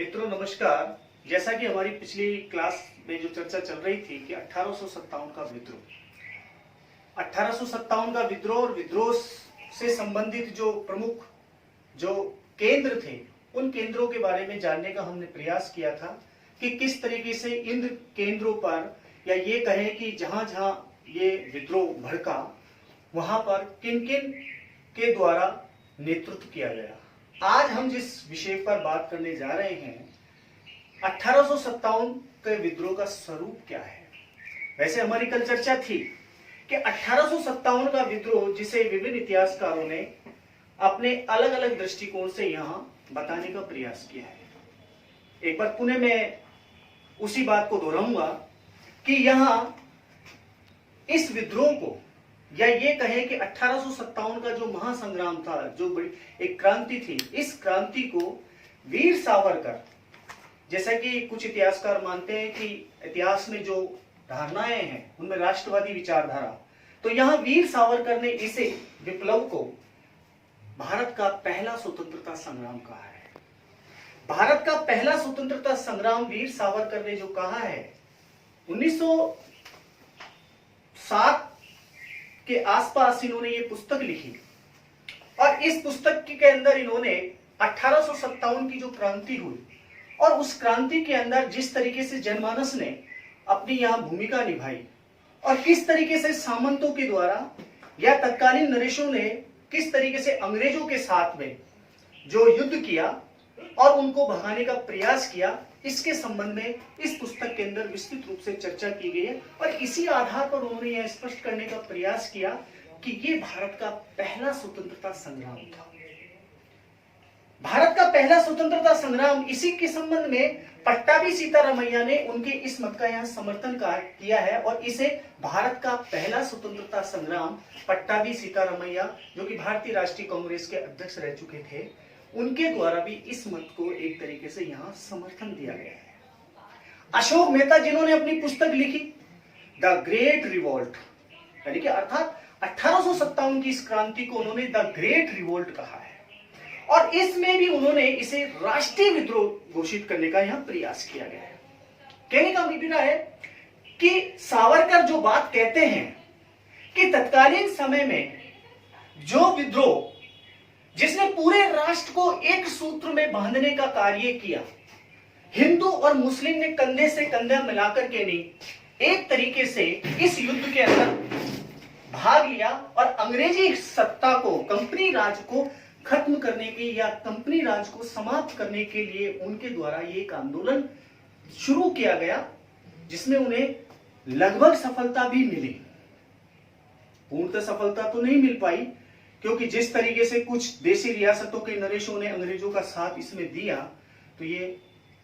मित्रों नमस्कार। जैसा कि हमारी पिछली क्लास में जो चर्चा चल रही थी कि 1857 का विद्रोह, 1857 का विद्रोह और विद्रोह से संबंधित जो प्रमुख जो केंद्र थे उन केंद्रों के बारे में जानने का हमने प्रयास किया था कि किस तरीके से इन केंद्रों पर, या ये कहें कि जहां जहां ये विद्रोह भड़का वहां पर किन किन के द्वारा नेतृत्व किया गया। आज हम जिस विषय पर बात करने जा रहे हैं 1857 के विद्रोह का स्वरूप क्या है। वैसे हमारी कल चर्चा थी कि 1857 का विद्रोह जिसे विभिन्न इतिहासकारों ने अपने अलग अलग दृष्टिकोण से यहां बताने का प्रयास किया है। एक बार पुनः मैं उसी बात को दोहराऊंगा कि यहां इस विद्रोह को, या ये कहें कि 1857 का जो महासंग्राम था, जो बड़ी एक क्रांति थी, इस क्रांति को वीर सावरकर, जैसा कि कुछ इतिहासकार मानते हैं कि इतिहास में जो धारणाएं हैं उनमें राष्ट्रवादी विचारधारा, तो यहां वीर सावरकर ने इसे विप्लव को भारत का पहला स्वतंत्रता संग्राम कहा है। भारत का पहला स्वतंत्रता संग्राम वीर सावरकर ने जो कहा है 1907 के आसपास इन्होंने ये पुस्तक लिखी, और इस पुस्तक के अंदर इन्होंने 1857 की जो क्रांति हुई और उस क्रांति के अंदर जिस तरीके से जनमानस ने अपनी यहां भूमिका निभाई और किस तरीके से सामंतों के द्वारा या तत्कालीन नरेशों ने किस तरीके से अंग्रेजों के साथ में जो युद्ध किया और उनको भगाने का प्रयास किया, इसके संबंध में इस पुस्तक के अंदर विस्तृत रूप से चर्चा की गई है। और इसी आधार पर उन्होंने यह स्पष्ट करने का प्रयास किया कि ये भारत का पहला स्वतंत्रता संग्राम था। भारत का पहला स्वतंत्रता संग्राम, इसी के संबंध में पट्टाभी सीतारामैया ने उनके इस मत का यहाँ समर्थन किया है, और इसे भारत का पहला स्वतंत्रता संग्राम पट्टाभी सीतारामैया, जो कि भारतीय राष्ट्रीय कांग्रेस के अध्यक्ष रह चुके थे, उनके द्वारा भी इस मत को एक तरीके से यहां समर्थन दिया गया है। अशोक मेहता जिन्होंने अपनी पुस्तक लिखी द ग्रेट रिवोल्ट, यानी कि अर्थात 1857 की इस क्रांति को उन्होंने द ग्रेट रिवोल्ट कहा है, और इसमें भी उन्होंने इसे राष्ट्रीय विद्रोह घोषित करने का यहां प्रयास किया गया है। कहने का मतलब है कि सावरकर जो बात कहते हैं कि तत्कालीन समय में जो विद्रोह जिसने पूरे राष्ट्र को एक सूत्र में बांधने का कार्य किया, हिंदू और मुस्लिम ने कंधे से कंधा मिलाकर के नहीं, एक तरीके से इस युद्ध के अंदर भाग लिया और अंग्रेजी सत्ता को, कंपनी राज को खत्म करने की या कंपनी राज को समाप्त करने के लिए उनके द्वारा ये एक आंदोलन शुरू किया गया, जिसमें उन्हें लगभग सफलता भी मिली। पूर्णतः सफलता तो नहीं मिल पाई, क्योंकि जिस तरीके से कुछ देशी रियासतों के नरेशों ने अंग्रेजों का साथ इसमें दिया, तो ये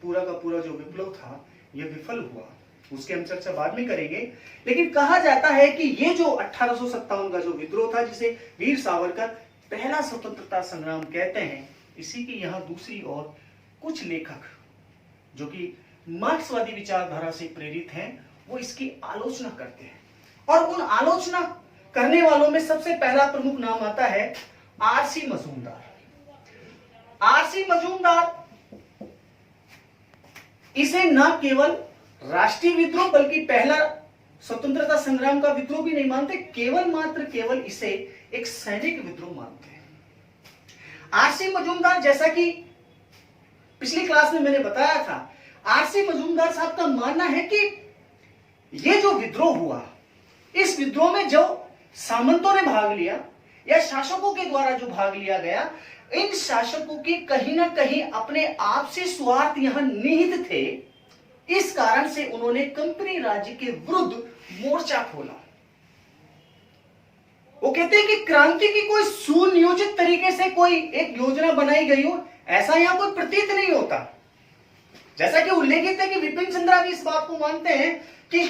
पूरा का पूरा जो विप्लव था ये विफल हुआ। उसके हम चर्चा बाद में करेंगे। लेकिन कहा जाता है कि ये जो 1857 का जो विद्रोह था, जिसे वीर सावरकर पहला स्वतंत्रता संग्राम कहते हैं, इसी की यहाँ दूसरी ओर कुछ लेखक जो कि मार्क्सवादी विचारधारा से प्रेरित हैं, वो इसकी आलोचना करते हैं, और उन आलोचना करने वालों में सबसे पहला प्रमुख नाम आता है आरसी मजूमदार। आरसी मजूमदार इसे न केवल राष्ट्रीय विद्रोह बल्कि पहला स्वतंत्रता संग्राम का विद्रोह भी नहीं मानते, केवल इसे एक सैनिक विद्रोह मानते हैं। आरसी मजूमदार, जैसा कि पिछली क्लास में मैंने बताया था, आरसी मजूमदार साहब का मानना है कि यह जो विद्रोह हुआ, इस विद्रोह में जो सामंतों ने भाग लिया या शासकों के द्वारा जो भाग लिया गया, इन शासकों के कहीं ना कहीं अपने आप से स्वार्थ यहां निहित थे। इस कारण से उन्होंने कंपनी राज्य के विरुद्ध मोर्चा खोला। वो कहते हैं कि क्रांति की कोई सुनियोजित तरीके से कोई एक योजना बनाई गई हो, ऐसा यहां कोई प्रतीत नहीं होता। जैसा कि उल्लेखित है कि विपिन चंद्रा भी इस बात को मानते हैं कि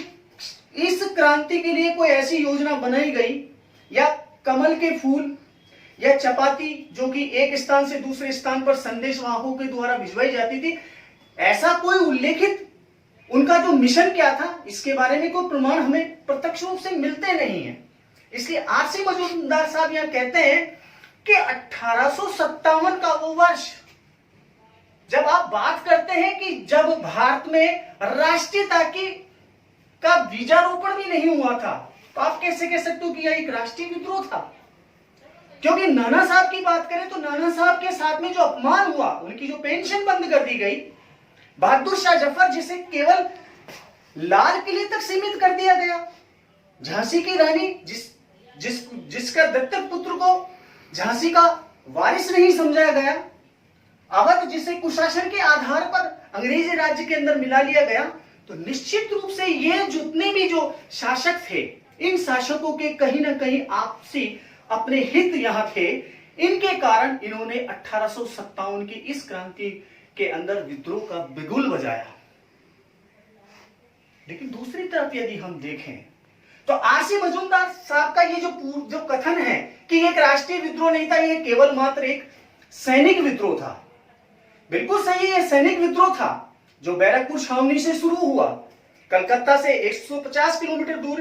इस क्रांति के लिए कोई ऐसी योजना बनाई गई, या कमल के फूल या चपाती जो कि एक स्थान से दूसरे स्थान पर संदेशवाहकों के द्वारा भिजवाई जाती थी, ऐसा कोई उल्लेखित उनका जो मिशन क्या था, इसके बारे में कोई प्रमाण हमें प्रत्यक्ष रूप से मिलते नहीं है। इसलिए आरसी मजूमदार साहब यहां कहते हैं कि 1857 का वो वर्ष जब आप बात करते हैं कि जब भारत में राष्ट्रीयता का बीजारोपण भी नहीं हुआ था, तो आप कैसे कह सकते हो कि यह एक राष्ट्रीय विद्रोह था? क्योंकि नाना साहब की बात करें तो नाना साहब के साथ में जो अपमान हुआ, उनकी जो पेंशन बंद कर दी गई, बहादुर शाह जफर जिसे केवल लाल किले तक सीमित कर दिया गया, झांसी की रानी जिसका दत्तक पुत्र को झांसी का वारिस नहीं समझा गया, अवध जिसे कुशासन के आधार पर अंग्रेजी राज्य के अंदर मिला लिया गया, तो निश्चित रूप से ये जितने भी जो शासक थे, इन शासकों के कहीं ना कहीं आपसी अपने हित यहां थे। इनके कारण इन्होंने 1857 की इस क्रांति के अंदर विद्रोह का बिगुल बजाया। लेकिन दूसरी तरफ यदि हम देखें तो आरसी मजूमदार साहब का ये जो कथन है कि एक राष्ट्रीय विद्रोह नहीं था, ये केवल मात्र एक सैनिक विद्रोह था, बिल्कुल सही है। सैनिक विद्रोह था जो बैरकपुर छावनी से शुरू हुआ। कलकत्ता से 150 किलोमीटर दूर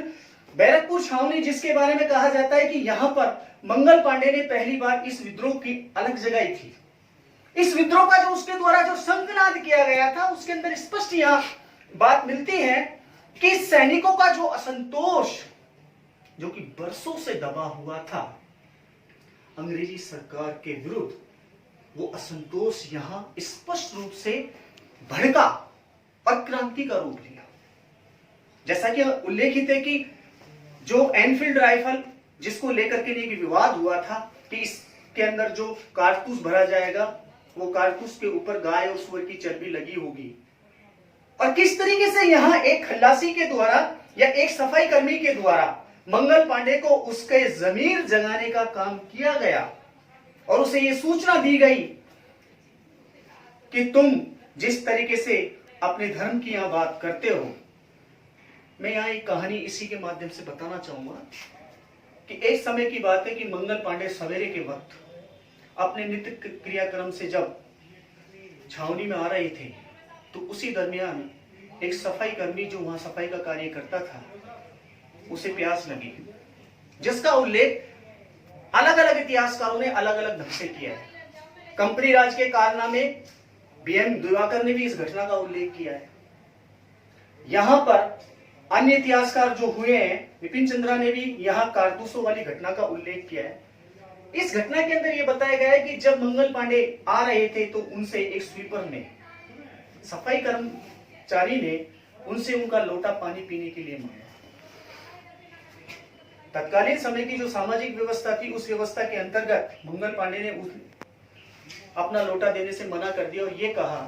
बैरकपुर छावनी, जिसके बारे में कहा जाता है कि यहां पर मंगल पांडे ने पहली बार इस विद्रोह की अलग जगाई थी। इस विद्रोह का जो उसके द्वारा जो शंखनाद किया गया था, उसके अंदर स्पष्ट यहां बात मिलती है कि सैनिकों का जो असंतोष, जो कि बरसों से दबा हुआ था अंग्रेजी सरकार के विरुद्ध, वो असंतोष यहां स्पष्ट रूप से भड़का और क्रांति का रूप लिया। जैसा कि उल्लेखित है कि जो एनफील्ड राइफल जिसको लेकर के एक विवाद हुआ था कि इसके अंदर जो कारतूस भरा जाएगा, वो कारतूस के ऊपर गाय और सूअर की चर्बी लगी होगी, और किस तरीके से यहां एक खल्लासी के द्वारा या एक सफाई कर्मी के द्वारा मंगल पांडे को उसके जमीर जगाने का काम किया गया और उसे यह सूचना दी गई कि तुम जिस तरीके से अपने धर्म की यहां बात करते हो। मैं यहां एक कहानी इसी के माध्यम से बताना चाहूंगा कि एक समय की बात है कि मंगल पांडे सवेरे के वक्त अपने नित्य क्रियाक्रम से जब छावनी में आ रहे थे, तो उसी दरमियान एक सफाई कर्मी जो वहां सफाई का कार्य करता था, उसे प्यास लगी, जिसका उल्लेख अलग अलग इतिहासकारों ने अलग अलग ढंग से किया है। कंपनी राज के कारनामे बीएम दिवाकर ने भी इस घटना का उल्लेख किया है। यहां पर अन्य इतिहासकार जो हुए हैं, विपिन चंद्रा ने भी यहां कारतूसों वाली घटना का उल्लेख किया है। इस घटना के अंदर यह बताया गया है कि जब मंगल पांडे आ रहे थे तो उनसे एक स्वीपर ने, सफाई कर्मचारी ने उनसे उनका लोटा पानी पीने के लिए मांगा। तत्कालीन समय की जो सामाजिक व्यवस्था थी, उस व्यवस्था के अंतर्गत मंगल पांडे ने अपना लोटा देने से मना कर दिया और यह कहा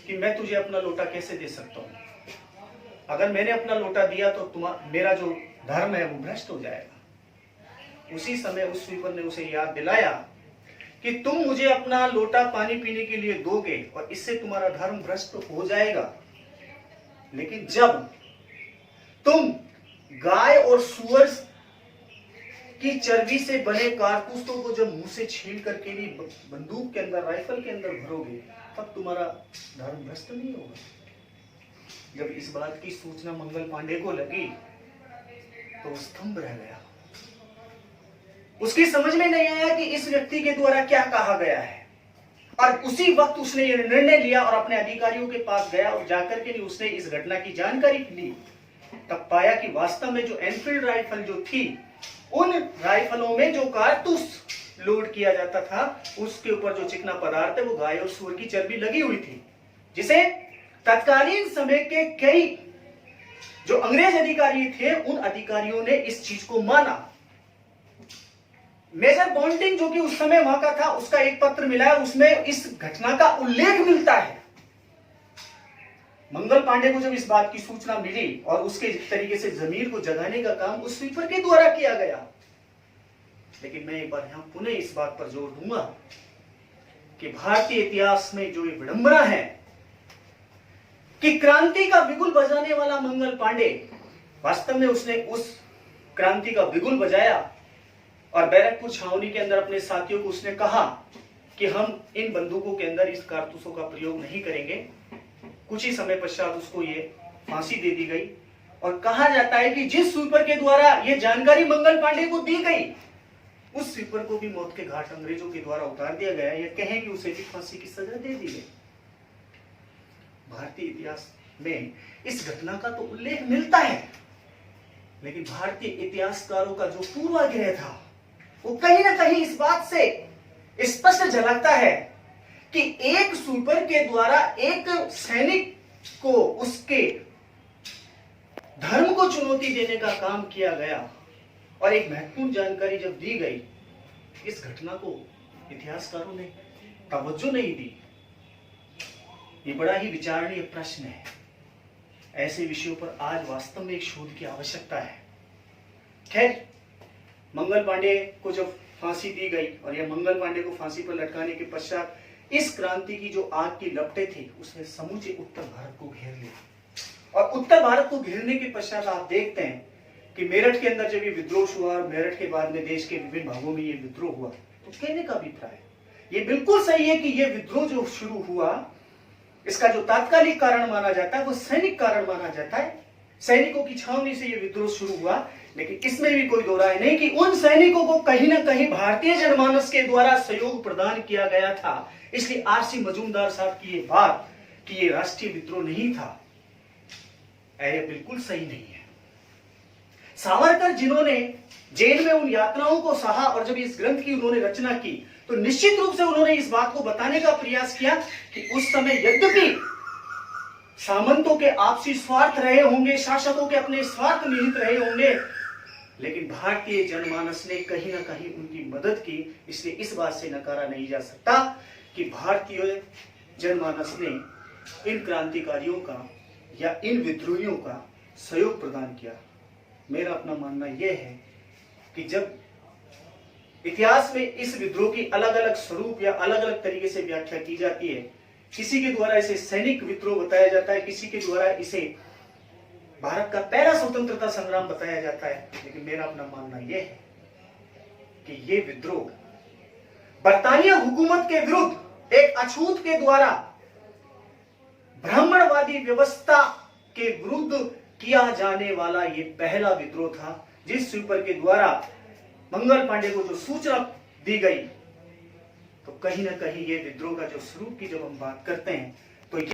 कि मैं तुझे अपना लोटा कैसे दे सकता हूं, अगर मैंने अपना लोटा दिया तो मेरा जो धर्म है वो भ्रष्ट हो जाएगा। उसी समय उस स्वीपर ने उसे याद दिलाया कि तुम मुझे अपना लोटा पानी पीने के लिए दोगे और इससे तुम्हारा धर्म भ्रष्ट हो जाएगा, लेकिन जब तुम गाय और सुअर की चर्बी से बने कारतूसों को जब मुंह से छील करके भी बंदूक के अंदर, राइफल के अंदर भरोगे, तब तुम्हारा धर्म भ्रष्ट नहीं होगा। जब इस बात की सूचना मंगल पांडे को लगी तो वो स्तंभ रह गया। उसकी समझ में नहीं आया कि इस व्यक्ति के द्वारा क्या कहा गया है, और उसी वक्त उसने यह निर्णय लिया और अपने अधिकारियों के पास गया और जाकर के उसने इस घटना की जानकारी ली। तब पाया कि वास्तव में जो एनफील्ड राइफल जो थी, उन राइफलों में जो कारतूस लोड किया जाता था, उसके ऊपर जो चिकना पदार्थ है वो गाय और सूअर की चर्बी लगी हुई थी, जिसे तत्कालीन समय के कई जो अंग्रेज अधिकारी थे, उन अधिकारियों ने इस चीज को माना। मेजर बॉन्टिंग जो कि उस समय वहां का था, उसका एक पत्र मिला है, उसमें इस घटना का उल्लेख मिलता है। मंगल पांडे को जब इस बात की सूचना मिली और उसके तरीके से जमीर को जगाने का काम उस स्वीपर के द्वारा किया गया, लेकिन मैं एक बार यहां पुनः इस बात पर जोर दूंगा कि भारतीय इतिहास में जो ये विडंबना है कि क्रांति का बिगुल बजाने वाला मंगल पांडे, वास्तव में उसने उस क्रांति का बिगुल बजाया और बैरकपुर छावनी के अंदर अपने साथियों को उसने कहा कि हम इन बंदूकों के अंदर इस कारतूसों का प्रयोग नहीं करेंगे। कुछ ही समय पश्चात उसको ये फांसी दे दी गई और कहा जाता है कि जिस स्वीपर के द्वारा ये जानकारी मंगल पांडे को दी गई, उस स्वीपर को भी मौत के घाट अंग्रेजों के द्वारा उतार दिया गया, या कहें कि उसे भी फांसी की सजा दे दी गई। भारतीय इतिहास में इस घटना का तो उल्लेख मिलता है, लेकिन भारतीय इतिहासकारों का जो पूर्वाग्रह था वो कहीं ना कहीं इस बात से स्पष्ट झलकता है कि एक स्वीपर के द्वारा एक सैनिक को उसके धर्म को चुनौती देने का काम किया गया, और एक महत्वपूर्ण जानकारी जब दी गई, इस घटना को इतिहासकारों ने तवज्जो नहीं दी। ये बड़ा ही विचारणीय प्रश्न है। ऐसे विषयों पर आज वास्तव में एक शोध की आवश्यकता है। खैर, मंगल पांडे को जब फांसी दी गई, और यह मंगल पांडे को फांसी पर लटकाने के पश्चात इस क्रांति की जो आग की लपटें थी उसने समूचे उत्तर भारत को घेर लिया। और उत्तर भारत को घेरने के पश्चात आप देखते हैं कि मेरठ के अंदर जब ये विद्रोह हुआ और मेरठ के बाद में देश के विभिन्न भागों में ये विद्रोह हुआ, तो कहने का अभिप्राय ये बिल्कुल सही है कि ये विद्रोह जो शुरू हुआ, इसका जो तात्कालिक कारण माना जाता है वो सैनिक कारण माना जाता है। सैनिकों की छावनी से ये विद्रोह शुरू हुआ, लेकिन इसमें भी कोई दो राय नहीं कि उन सैनिकों को कहीं ना कहीं भारतीय जनमानस के द्वारा सहयोग प्रदान किया गया था। इसलिए आरसी मजूमदार साहब की ये बात कि ये राष्ट्रीय विद्रोह नहीं था, यह बिल्कुल सही नहीं है। सावरकर जिन्होंने जेल में उन यातनाओं को सहा और जब इस ग्रंथ की उन्होंने रचना की, तो निश्चित रूप से उन्होंने इस बात को बताने का प्रयास किया कि उस समय यद्यपि सामंतों के आपसी स्वार्थ रहे होंगे, शासकों के अपने स्वार्थ निहित रहे होंगे, लेकिन भारतीय जनमानस ने कहीं ना कहीं उनकी मदद की। इसलिए इस बात से नकारा नहीं जा सकता कि भारतीय जनमानस ने इन क्रांतिकारियों का या इन विद्रोहियों का सहयोग प्रदान किया। मेरा अपना मानना यह है कि जब इतिहास में इस विद्रोह की अलग अलग स्वरूप या अलग अलग तरीके से व्याख्या की जाती है, किसी के द्वारा इसे सैनिक विद्रोह बताया जाता है, किसी के द्वारा इसे भारत का पहला स्वतंत्रता संग्राम बताया जाता है, लेकिन मेरा अपना मानना यह है कि यह विद्रोह बर्तानिया हुकूमत के विरुद्ध एक अछूत के द्वारा ब्राह्मणवादी व्यवस्था के विरुद्ध किया जाने वाला यह पहला विद्रोह था, जिस स्वीपर के द्वारा मंगल पांडे को जो सूचना दी गई, तो कहीं ना कहीं ये विद्रोह का जो स्वरूप की जब हम बात करते हैं